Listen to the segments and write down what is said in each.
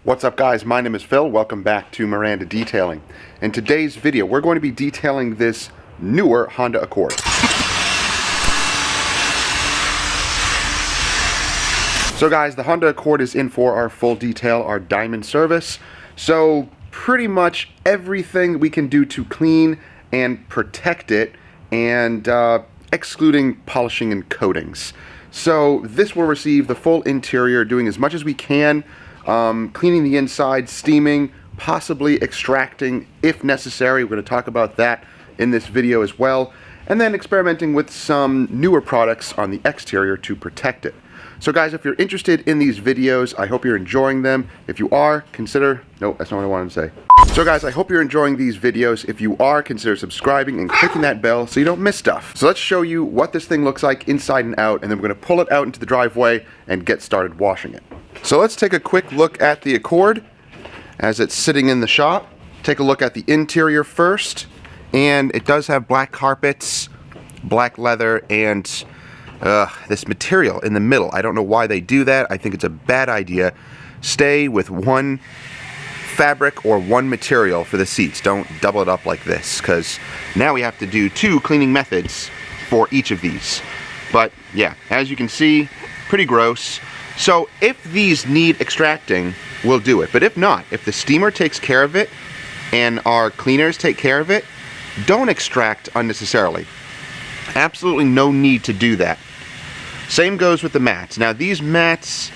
What's up guys, my name is Phil, welcome back to Miranda Detailing. In today's video we're going to be detailing this newer Honda Accord. So guys, the Honda Accord is in for our full detail, our diamond service. So pretty much everything we can do to clean and protect it, and excluding polishing and coatings. So this will receive the full interior, doing as much as we can, cleaning the inside, steaming, possibly extracting if necessary. We're going to talk about that in this video as well, and then experimenting with some newer products on the exterior to protect it. So guys, if you're interested in these videos, I hope you're enjoying them. If you are, consider... No, that's not what I wanted to say. So guys, I hope you're enjoying these videos. If you are, consider subscribing and clicking that bell so you don't miss stuff. So let's show you what this thing looks like inside and out, and then we're going to pull it out into the driveway and get started washing it. So let's take a quick look at the Accord as it's sitting in the shop. Take a look at the interior first, and it does have black carpets, black leather, and this material in the middle. I don't know why they do that. I think it's a bad idea. Stay with one fabric or one material for the seats. Don't double it up like this, because now we have to do two cleaning methods for each of these. But yeah, as you can see, pretty gross. So if these need extracting, we'll do it. But if not, if the steamer takes care of it and our cleaners take care of it, don't extract unnecessarily. Absolutely no need to do that. Same goes with the mats. Now these mats,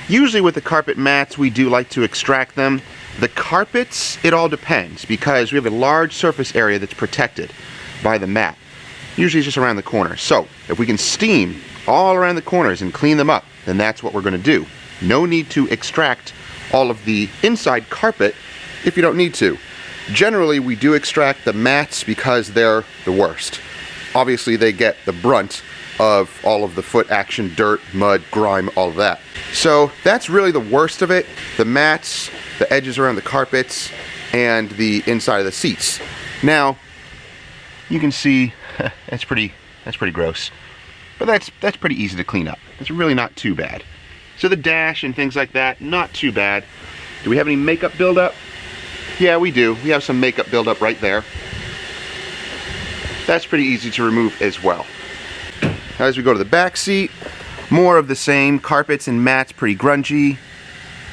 usually with the carpet mats, we do like to extract them. The carpets, it all depends, because we have a large surface area that's protected by the mat. Usually it's just around the corner. So if we can steam all around the corners and clean them up, then that's what we're going to do. No need to extract all of the inside carpet if you don't need to. Generally, we do extract the mats because they're the worst. Obviously, they get the brunt of all of the foot action, dirt, mud, grime, all of that. So that's really the worst of it. The mats, the edges around the carpets, and the inside of the seats. Now, you can see that's pretty gross. But that's pretty easy to clean up. It's really not too bad. So the dash and things like that, not too bad. Do we have any makeup buildup? Yeah, we do. We have some makeup buildup right there. That's pretty easy to remove as well. Now, as we go to the back seat, more of the same. Carpets and mats, pretty grungy.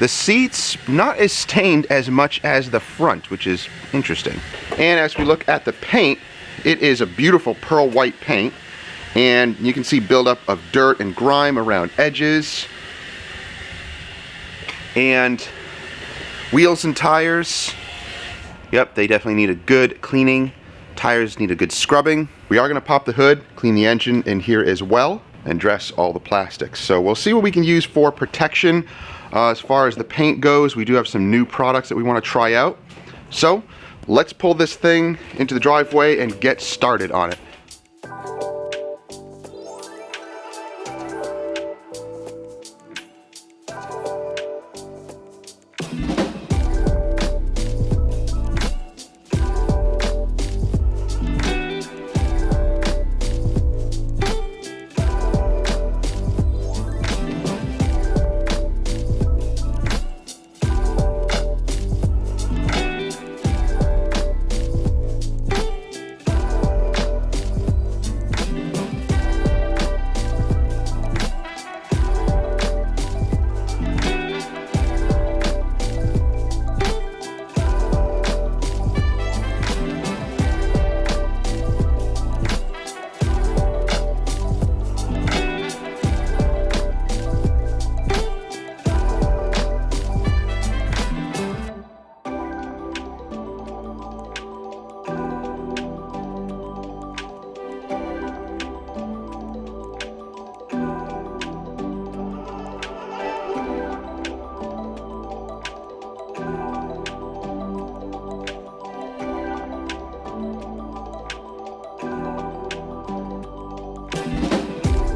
The seats, not as stained as much as the front, which is interesting. And as we look at the paint, it is a beautiful pearl white paint. And you can see buildup of dirt and grime around edges. And wheels and tires. Yep, they definitely need a good cleaning. Tires need a good scrubbing. We are going to pop the hood, clean the engine in here as well, and dress all the plastics. So we'll see what we can use for protection. As far as the paint goes, we do have some new products that we want to try out. So let's pull this thing into the driveway and get started on it.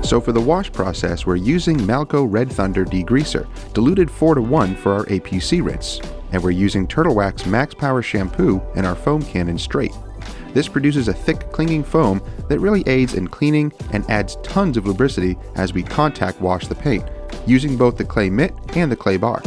So for the wash process, we're using Malco Red Thunder Degreaser, diluted 4:1 for our APC rinse, and we're using Turtle Wax Max Power Shampoo in our foam cannon straight. This produces a thick clinging foam that really aids in cleaning and adds tons of lubricity as we contact wash the paint, using both the clay mitt and the clay bar.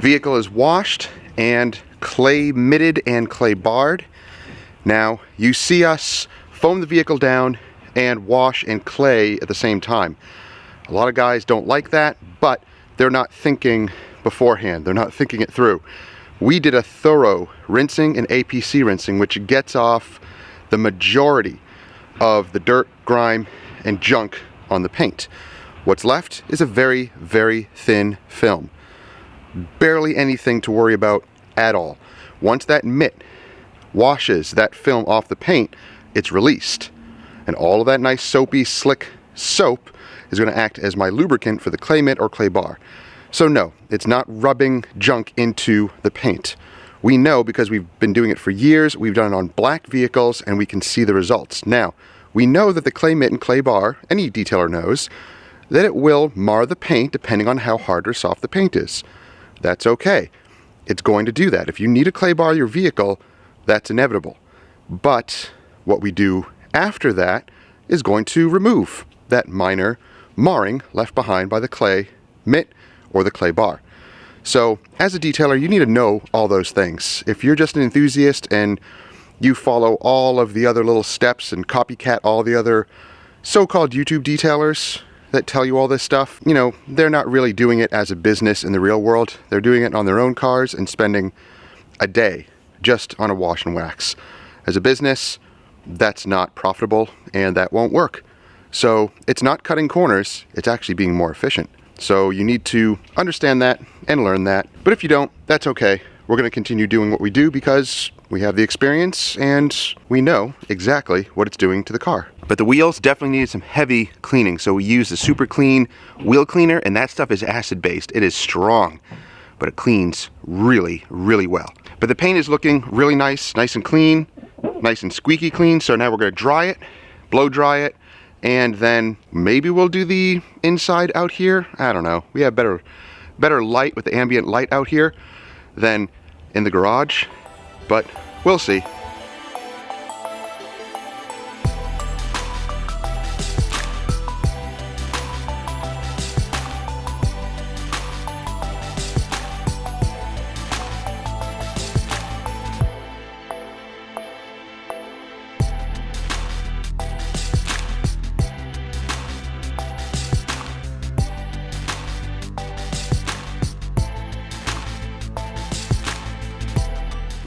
Vehicle is washed and clay mitted and clay barred. Now, you see us foam the vehicle down and wash and clay at the same time. A lot of guys don't like that, but they're not thinking beforehand. They're not thinking it through. We did a thorough rinsing and APC rinsing, which gets off the majority of the dirt, grime, and junk on the paint. What's left is a very, very thin film. Barely anything to worry about at all. Once that mitt washes that film off the paint, it's released. And all of that nice soapy, slick soap is going to act as my lubricant for the clay mitt or clay bar. So no, it's not rubbing junk into the paint. We know because we've been doing it for years, we've done it on black vehicles, and we can see the results. Now, we know that the clay mitt and clay bar, any detailer knows, that it will mar the paint depending on how hard or soft the paint is. That's okay. It's going to do that. If you need a clay bar your vehicle, that's inevitable. But what we do after that is going to remove that minor marring left behind by the clay mitt or the clay bar. So as a detailer, you need to know all those things. If you're just an enthusiast and you follow all of the other little steps and copycat all the other so-called YouTube detailers that tell you all this stuff, you know, they're not really doing it as a business in the real world. They're doing it on their own cars and spending a day just on a wash and wax. As a business, that's not profitable and that won't work. So it's not cutting corners, it's actually being more efficient. So you need to understand that and learn that. But if you don't, that's okay. We're going to continue doing what we do because we have the experience and we know exactly what it's doing to the car. But the wheels definitely needed some heavy cleaning. So we used the Super Clean wheel cleaner, and that stuff is acid based. It is strong, but it cleans really, really well. But the paint is looking really nice and clean, nice and squeaky clean. So now we're going to dry it, blow dry it, and then maybe we'll do the inside out here. I don't know. We have better light with the ambient light out here than in the garage, but we'll see.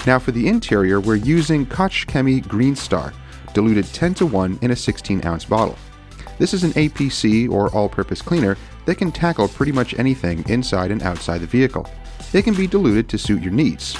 Now for the interior, we're using Koch Chemie Green Star, diluted 10:1 in a 16-ounce bottle. This is an APC or all-purpose cleaner that can tackle pretty much anything inside and outside the vehicle. It can be diluted to suit your needs.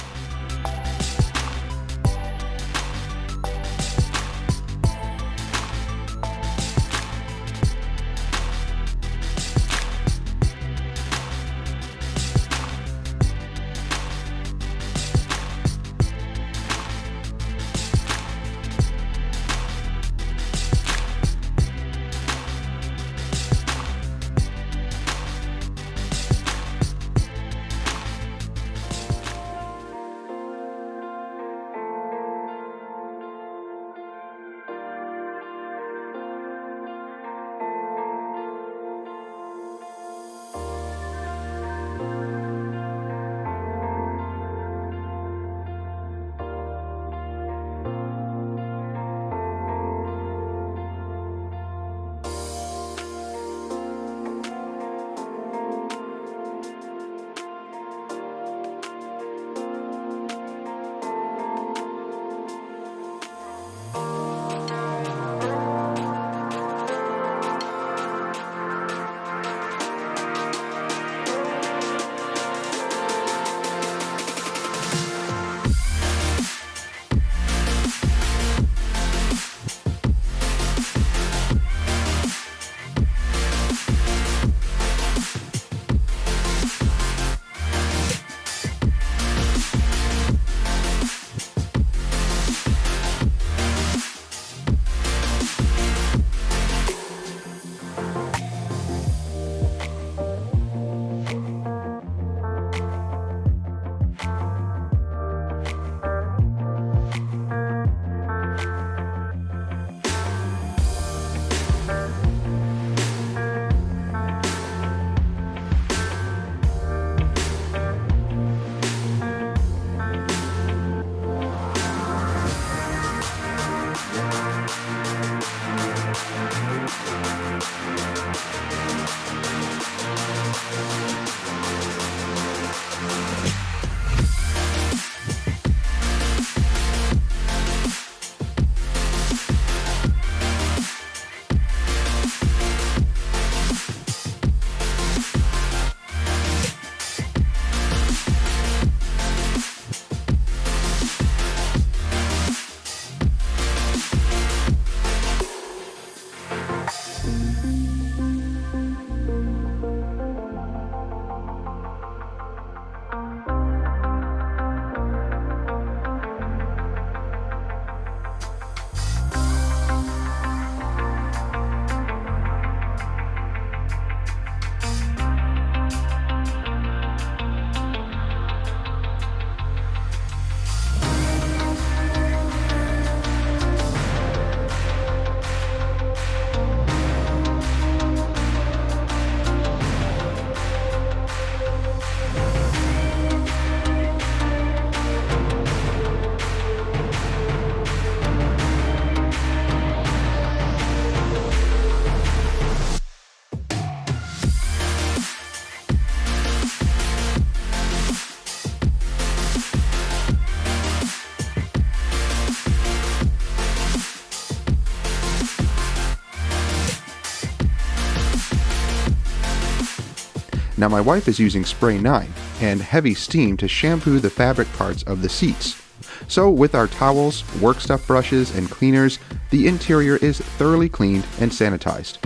Now my wife is using spray 9 and heavy steam to shampoo the fabric parts of the seats. So with our towels, work stuff brushes, and cleaners, the interior is thoroughly cleaned and sanitized.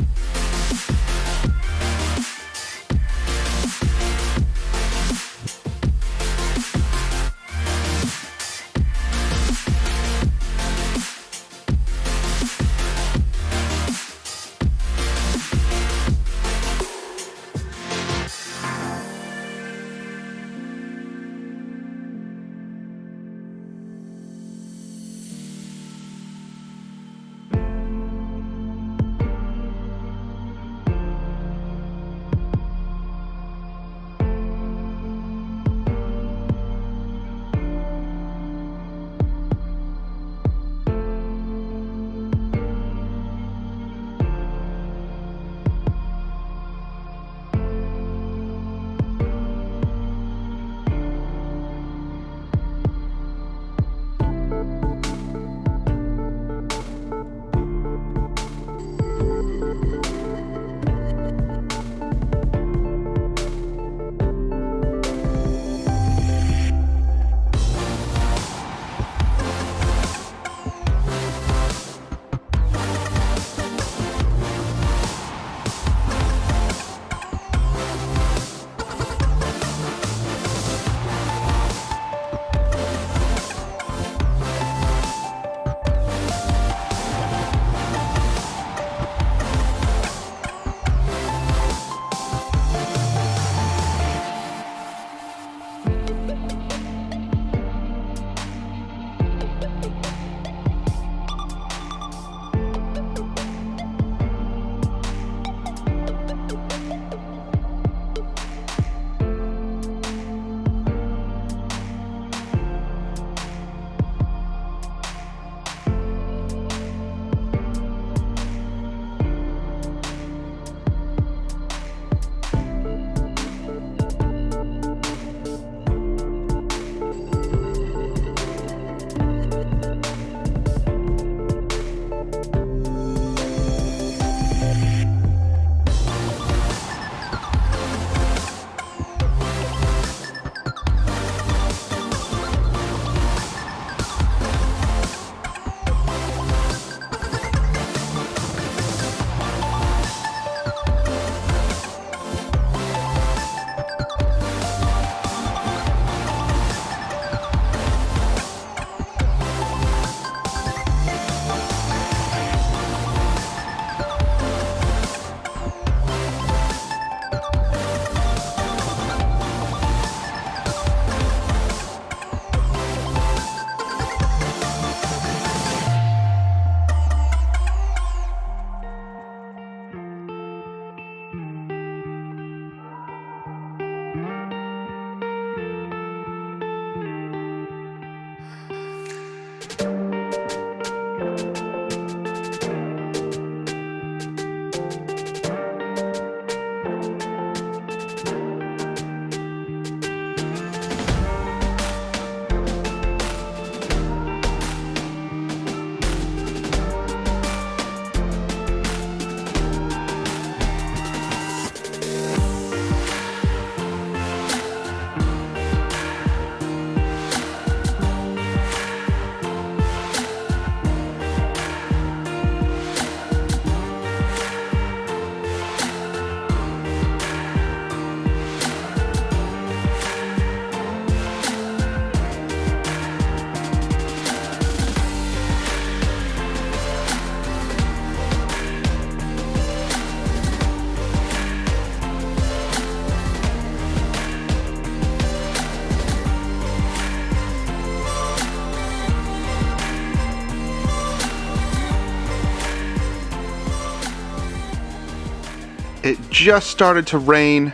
It just started to rain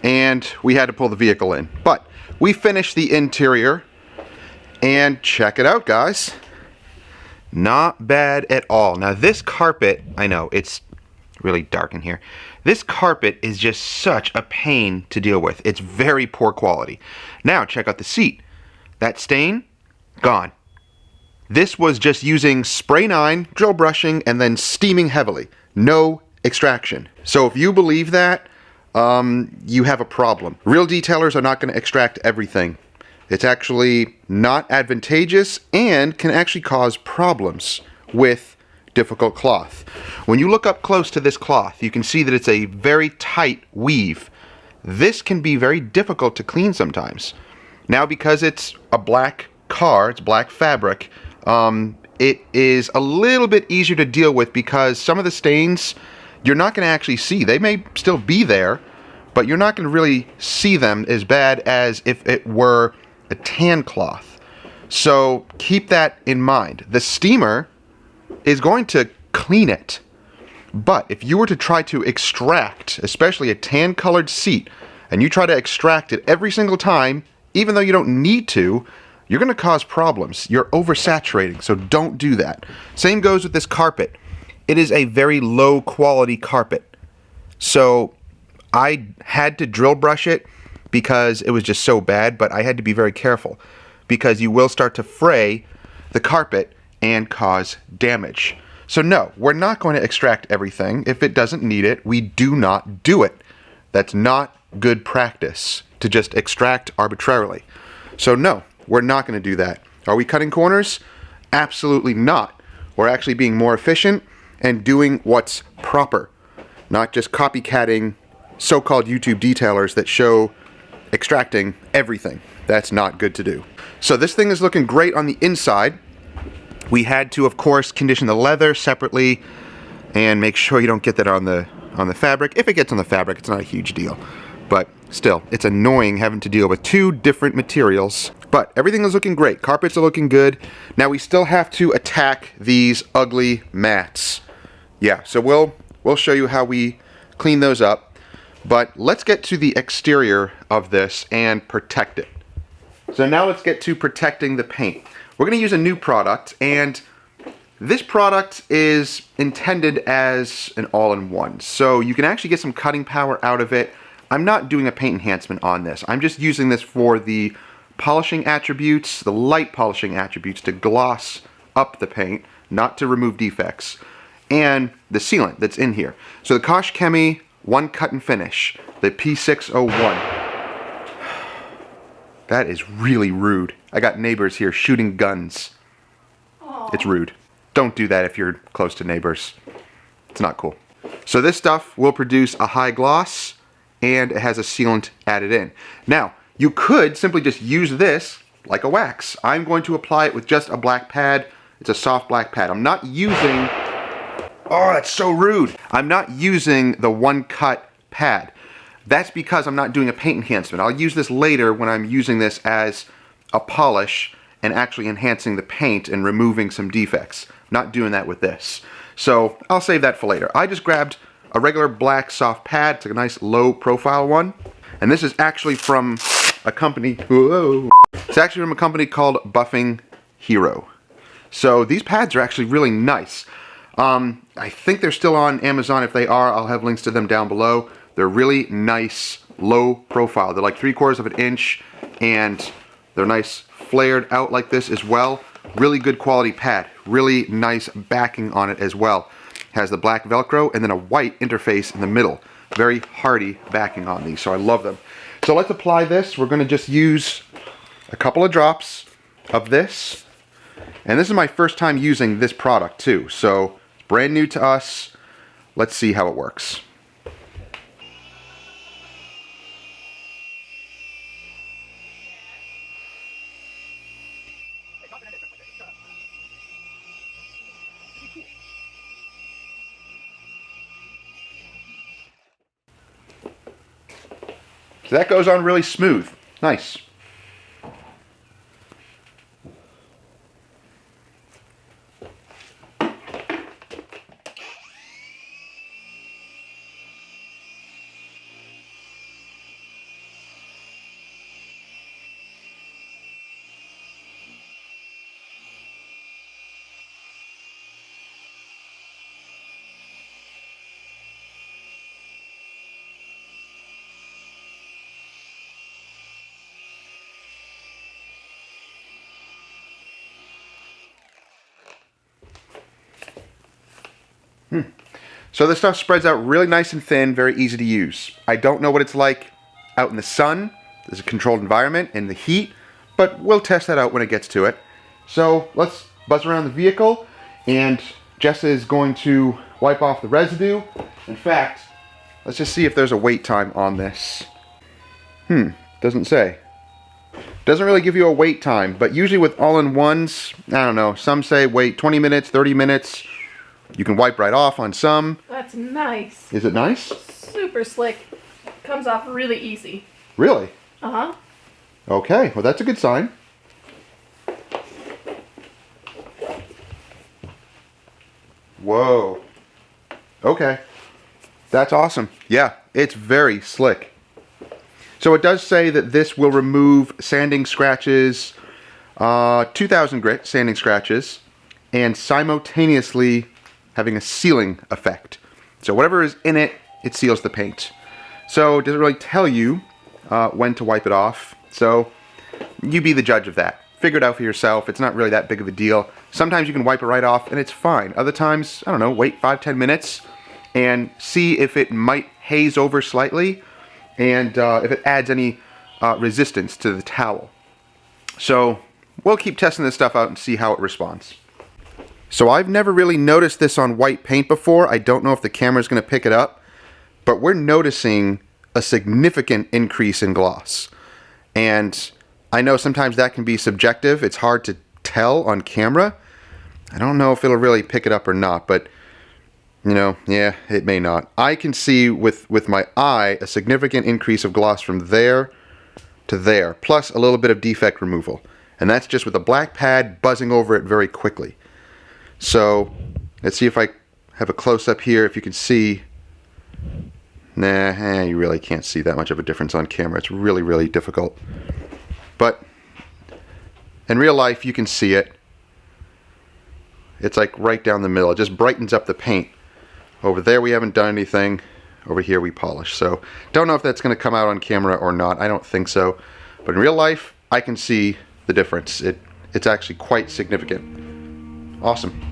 and we had to pull the vehicle in. But we finished the interior and check it out, guys. Not bad at all. Now this carpet, I know it's really dark in here. This carpet is just such a pain to deal with. It's very poor quality. Now check out the seat. That stain, gone. This was just using spray 9, drill brushing, and then steaming heavily. No extraction. So if you believe that, you have a problem. Real detailers are not going to extract everything. It's actually not advantageous and can actually cause problems with difficult cloth. When you look up close to this cloth, you can see that it's a very tight weave. This can be very difficult to clean sometimes. Now, because it's a black car, it's black fabric, it is a little bit easier to deal with because some of the stains you're not going to actually see. They may still be there, but you're not going to really see them as bad as if it were a tan cloth. So keep that in mind. The steamer is going to clean it. But if you were to try to extract, especially a tan colored seat, and you try to extract it every single time, even though you don't need to, you're going to cause problems. You're oversaturating, so don't do that. Same goes with this carpet. It is a very low quality carpet. So I had to drill brush it because it was just so bad, but I had to be very careful because you will start to fray the carpet and cause damage. So no, we're not going to extract everything. If it doesn't need it, we do not do it. That's not good practice to just extract arbitrarily. So no, we're not going to do that. Are we cutting corners? Absolutely not. We're actually being more efficient and doing what's proper, not just copycatting so-called YouTube detailers that show extracting everything. That's not good to do. So this thing is looking great on the inside. We had to, of course, condition the leather separately and make sure you don't get that on the fabric. If it gets on the fabric, it's not a huge deal. But still, it's annoying having to deal with two different materials. But everything is looking great. Carpets are looking good. Now we still have to attack these ugly mats. Yeah, so we'll show you how we clean those up. But let's get to the exterior of this and protect it. So now let's get to protecting the paint. We're going to use a new product, and this product is intended as an all-in-one. So you can actually get some cutting power out of it. I'm not doing a paint enhancement on this. I'm just using this for the polishing attributes, the light polishing attributes, to gloss up the paint, not to remove defects, and the sealant that's in here. So the Koch Chemie One Cut and Finish, the P601. That is really rude. I got neighbors here shooting guns. Aww. It's rude. Don't do that if you're close to neighbors. It's not cool. So this stuff will produce a high gloss, and it has a sealant added in. Now, you could simply just use this like a wax. I'm going to apply it with just a black pad. It's a soft black pad. I'm not using... Oh, that's so rude. I'm not using the one cut pad. That's because I'm not doing a paint enhancement. I'll use this later when I'm using this as a polish and actually enhancing the paint and removing some defects. I'm not doing that with this. So I'll save that for later. I just grabbed a regular black soft pad. It's a nice low profile one. And this is actually from a company, whoa. It's actually from a company called Buffing Hero. So these pads are actually really nice. I think they're still on Amazon. If they are, I'll have links to them down below. They're really nice, low profile. They're like 3/4 of an inch, and they're nice flared out like this as well. Really good quality pad. Really nice backing on it as well. Has the black Velcro and then a white interface in the middle. Very hardy backing on these, so I love them. So let's apply this. We're going to just use a couple of drops of this. And this is my first time using this product too, so it's brand new to us. Let's see how it works. So that goes on really smooth. Nice. So this stuff spreads out really nice and thin, very easy to use. I don't know what it's like out in the sun. There's a controlled environment in the heat, but we'll test that out when it gets to it. So let's buzz around the vehicle, and Jessa is going to wipe off the residue. In fact, let's just see if there's a wait time on this. Doesn't say. Doesn't really give you a wait time, but usually with all-in-ones, I don't know, some say wait 20 minutes, 30 minutes. You can wipe right off on some. That's nice. Is it nice? Super slick. Comes off really easy. Really? Uh-huh. Okay, well that's a good sign. Whoa. Okay. That's awesome. Yeah, it's very slick. So it does say that this will remove sanding scratches, 2000 grit sanding scratches, and simultaneously having a sealing effect. So whatever is in it, it seals the paint. So it doesn't really tell you when to wipe it off. So you be the judge of that. Figure it out for yourself. It's not really that big of a deal. Sometimes you can wipe it right off and it's fine. Other times, I don't know, wait 5-10 minutes and see if it might haze over slightly, and if it adds any resistance to the towel. So we'll keep testing this stuff out and see how it responds. So I've never really noticed this on white paint before. I don't know if the camera's going to pick it up, but we're noticing a significant increase in gloss. And I know sometimes that can be subjective. It's hard to tell on camera. I don't know if it'll really pick it up or not, but you know, yeah, it may not. I can see with my eye a significant increase of gloss from there to there, plus a little bit of defect removal. And that's just with a black pad buzzing over it very quickly. So let's see if I have a close-up here, if you can see. Nah, you really can't see that much of a difference on camera. It's really, really difficult. But in real life, you can see it. It's like right down the middle. It just brightens up the paint. Over there we haven't done anything. Over here we polish. So don't know if that's going to come out on camera or not. I don't think so. But in real life, I can see the difference. It's actually quite significant. Awesome.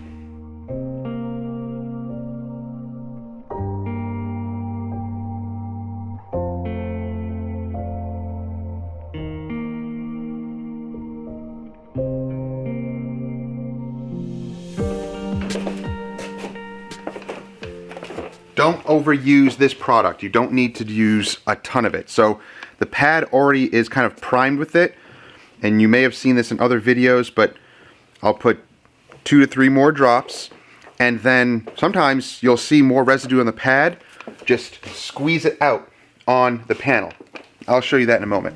Don't overuse this product. You don't need to use a ton of it. So the pad already is kind of primed with it, and you may have seen this in other videos, but I'll put 2 to 3 more drops, and then sometimes you'll see more residue on the pad. Just squeeze it out on the panel. I'll show you that in a moment.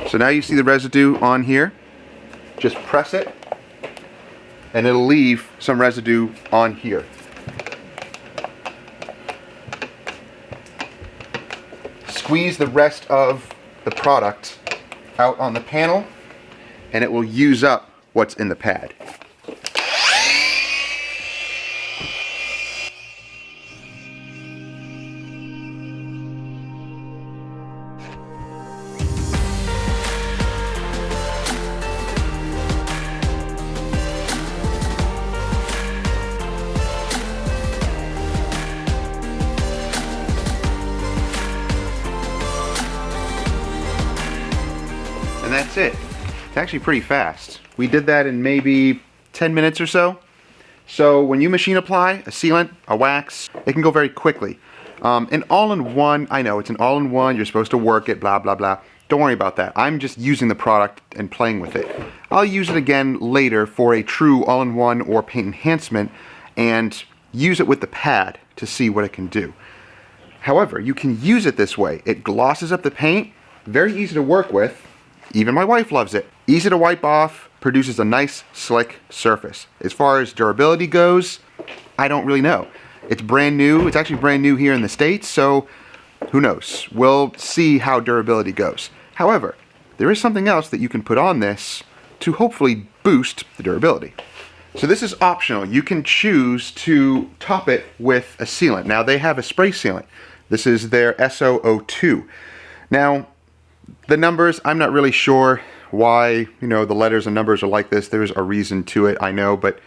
So now you see the residue on here. Just press it, and it'll leave some residue on here. Squeeze the rest of the product out on the panel, and it will use up what's in the pad. And that's it. It's actually pretty fast. We did that in maybe 10 minutes or so. So when you machine apply a sealant, a wax, it can go very quickly. An all-in-one, I know it's an all-in-one, you're supposed to work it, blah, blah, blah. Don't worry about that. I'm just using the product and playing with it. I'll use it again later for a true all-in-one or paint enhancement and use it with the pad to see what it can do. However, you can use it this way. It glosses up the paint, very easy to work with. Even my wife loves it. Easy to wipe off, produces a nice, slick surface. As far as durability goes, I don't really know. It's brand new. It's actually brand new here in the States, so who knows? We'll see how durability goes. However, there is something else that you can put on this to hopefully boost the durability. So this is optional. You can choose to top it with a sealant. Now, they have a spray sealant. This is their SO02. Now, The numbers, I'm not really sure why, the letters and numbers are like this. There's a reason to it, I know, but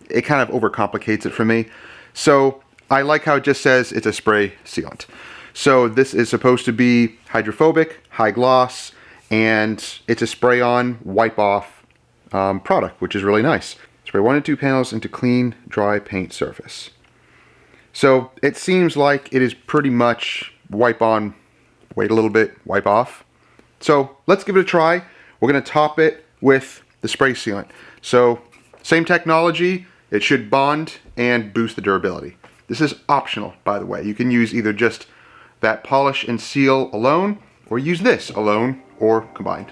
it kind of overcomplicates it for me. So I like how it just says it's a spray sealant. So this is supposed to be hydrophobic, high gloss, and it's a spray-on, wipe-off product, which is really nice. Spray 1 and 2 panels into clean, dry paint surface. So it seems like it is pretty much wipe on, wait a little bit, wipe off. So let's give it a try. We're going to top it with the spray sealant. So same technology, it should bond and boost the durability. This is optional, by the way. You can use either just that polish and seal alone, or use this alone or combined.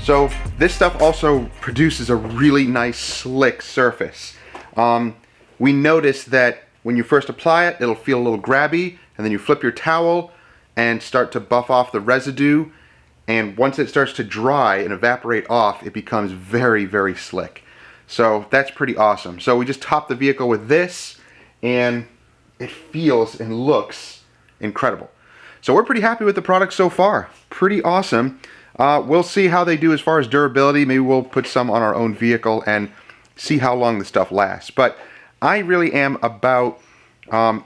So this stuff also produces a really nice slick surface. We noticed that when you first apply it, it'll feel a little grabby, and then you flip your towel and start to buff off the residue, and once it starts to dry and evaporate off, it becomes very, very slick. So that's pretty awesome. So we just top the vehicle with this, and it feels and looks incredible. So we're pretty happy with the product so far. Pretty awesome. We'll see how they do as far as durability. Maybe we'll put some on our own vehicle and see how long the stuff lasts. But I really am about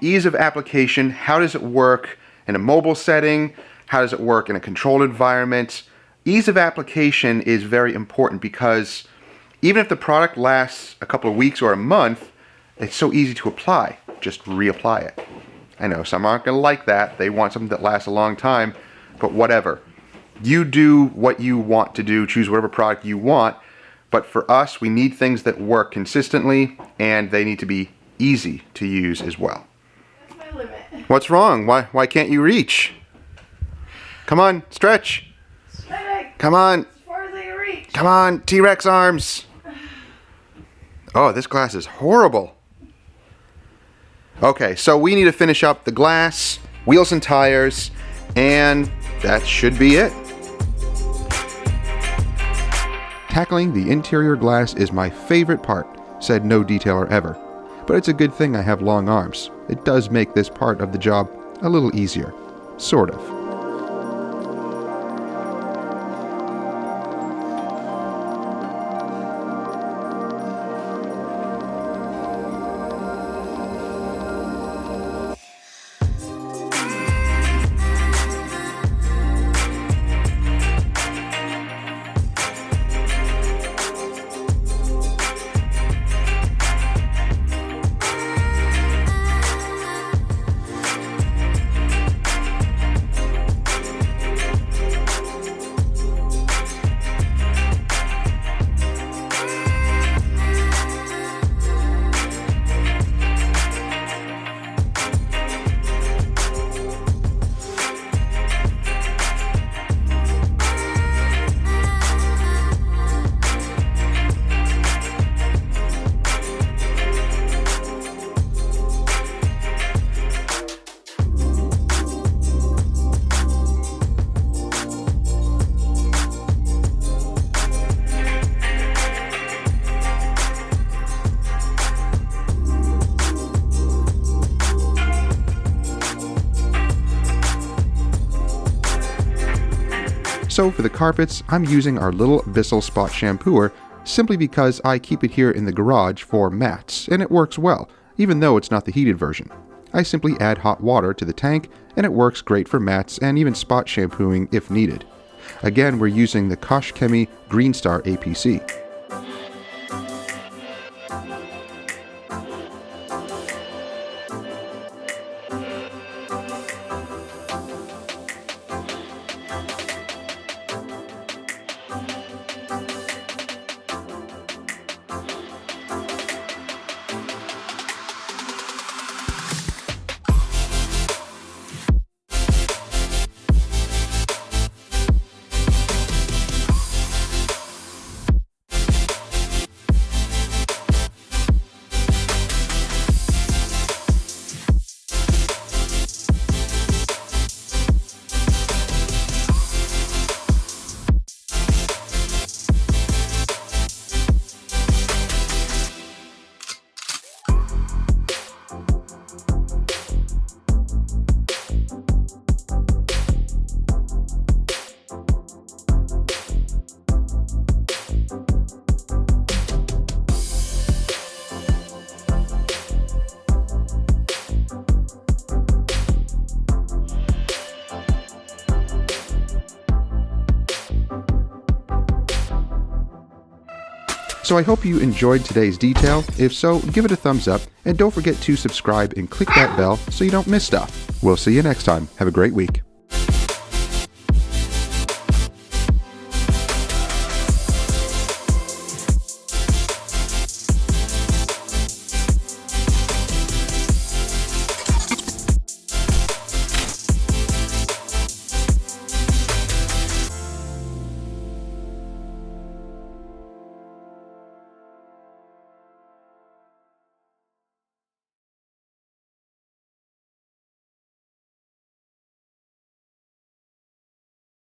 ease of application. How does it work in a mobile setting? How does it work in a controlled environment? Ease of application is very important because even if the product lasts a couple of weeks or a month, it's so easy to apply. Just reapply it. I know some aren't going to like that. They want something that lasts a long time, but whatever. You do what you want to do, choose whatever product you want, but for us, we need things that work consistently, and they need to be easy to use as well. That's my limit. What's wrong? Why can't you reach? Come on, stretch. Stretch. Come on. As far as I can reach. Come on, T-Rex arms. Oh, this glass is horrible. Okay, so we need to finish up the glass, wheels and tires, and that should be it. Tackling the interior glass is my favorite part, said no detailer ever. But it's a good thing I have long arms. It does make this part of the job a little easier. Sort of. So for the carpets, I'm using our little Bissell spot shampooer simply because I keep it here in the garage for mats, and it works well, even though it's not the heated version. I simply add hot water to the tank, and it works great for mats and even spot shampooing if needed. Again, we're using the Koch Chemie Green Star APC. So I hope you enjoyed today's detail. If so, give it a thumbs up, and don't forget to subscribe and click that bell so you don't miss stuff. We'll see you next time. Have a great week.